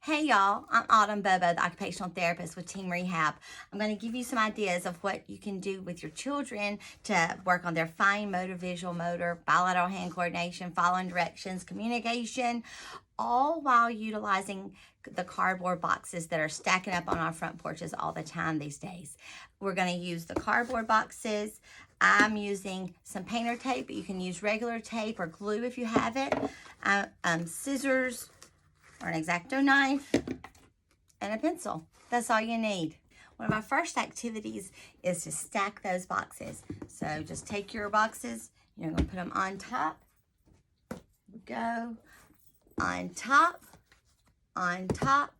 Hey y'all, I'm Autumn Bobo, the occupational therapist with Team Rehab. I'm going to give you some ideas of what you can do with your children to work on their fine motor, visual motor, bilateral hand coordination, following directions, communication, all while utilizing the cardboard boxes that are stacking up on our front porches all the time these days. We're going to use the cardboard boxes. I'm using some painter tape, but you can use regular tape or glue if you have it, scissors, or an X-Acto knife, and a pencil. That's all you need. One of my first activities is to stack those boxes. So just take your boxes, you're gonna put them on top. Go, on top, on top,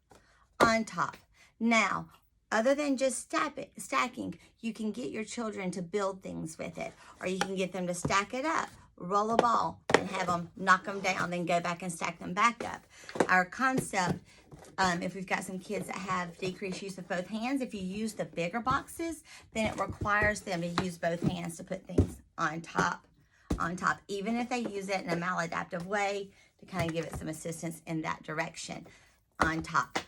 on top. Now, other than just stacking, you can get your children to build things with it, or you can get them to stack it up, roll a ball, and have them knock them down, then go back and stack them back up. Our concept, if we've got some kids that have decreased use of both hands, if you use the bigger boxes, then it requires them to use both hands to put things on top, even if they use it in a maladaptive way to kind of give it some assistance in that direction, on top.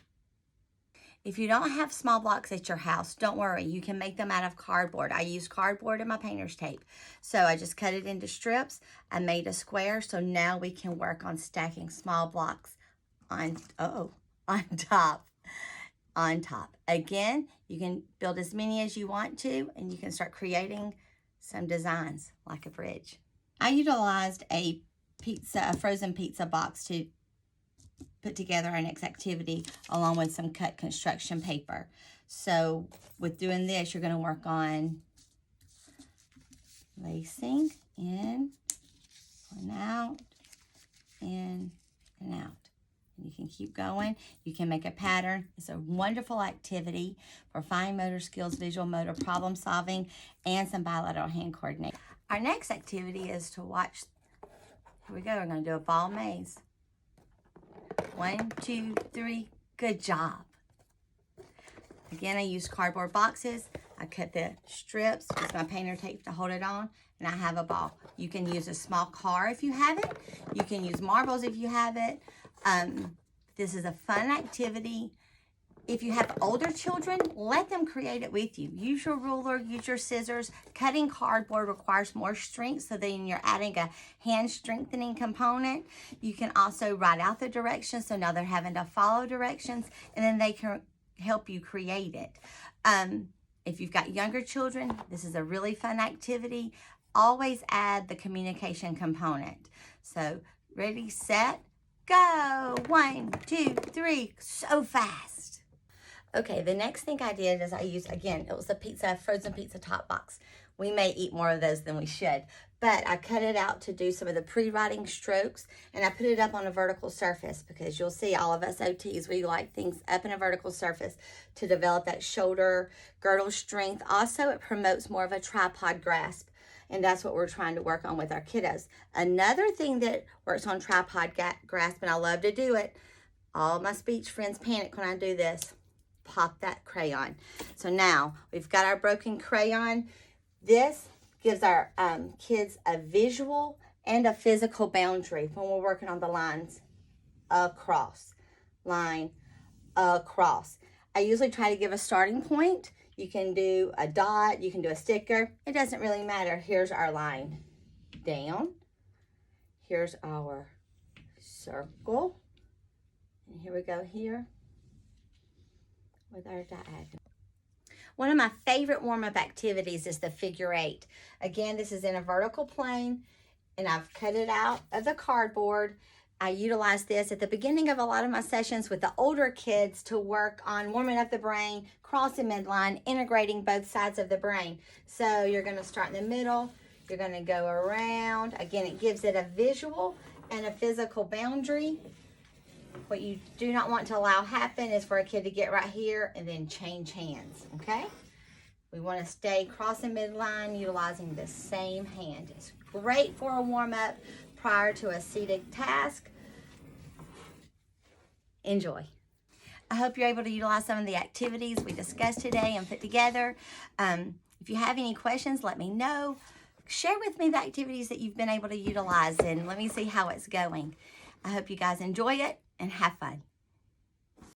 If you don't have small blocks at your house, don't worry. You can make them out of cardboard. I use cardboard in my painter's tape. So I just cut it into strips. I made a square. So now we can work on stacking small blocks on top. Again, you can build as many as you want to, and you can start creating some designs like a bridge. I utilized a frozen pizza box to put together our next activity along with some cut construction paper. So with doing this, you're going to work on lacing in and out, in and out. And you can keep going. You can make a pattern. It's a wonderful activity for fine motor skills, visual motor, problem solving, and some bilateral hand coordination. Our next activity is to watch. Here we go. We're going to do a ball maze. 1, 2, 3, good job. Again, I use cardboard boxes. I cut the strips with my painter tape to hold it on, and I have a ball. You can use a small car if you have it. You can use marbles if you have it. This is a fun activity. If you have older children, let them create it with you. Use your ruler, use your scissors. Cutting cardboard requires more strength, so then you're adding a hand strengthening component. You can also write out the directions, so now they're having to follow directions, and then they can help you create it. If you've got younger children, this is a really fun activity. Always add the communication component. So ready, set, go. 1, 2, 3, so fast. Okay, the next thing I did is I used, again, it was a frozen pizza top box. We may eat more of those than we should, but I cut it out to do some of the pre-writing strokes, and I put it up on a vertical surface because you'll see all of us OTs, we like things up in a vertical surface to develop that shoulder girdle strength. Also, it promotes more of a tripod grasp, and that's what we're trying to work on with our kiddos. Another thing that works on tripod grasp, and I love to do it, all my speech friends panic when I do this. Pop that crayon. So now we've got our broken crayon. This gives our kids a visual and a physical boundary when we're working on the lines across, line across. I usually try to give a starting point. You can do a dot, you can do a sticker. It doesn't really matter. Here's our line down. Here's our circle. And here we go here with our diagonal. One of my favorite warm-up activities is the figure 8. Again, this is in a vertical plane, and I've cut it out of the cardboard. I utilize this at the beginning of a lot of my sessions with the older kids to work on warming up the brain, crossing midline, integrating both sides of the brain. So you're going to start in the middle. You're going to go around. Again, it gives it a visual and a physical boundary. What you do not want to allow happen is for a kid to get right here and then change hands, okay? We want to stay crossing midline utilizing the same hand. It's great for a warm-up prior to a seated task. Enjoy. I hope you're able to utilize some of the activities we discussed today and put together. If you have any questions, let me know. Share with me the activities that you've been able to utilize, and let me see how it's going. I hope you guys enjoy it and have fun.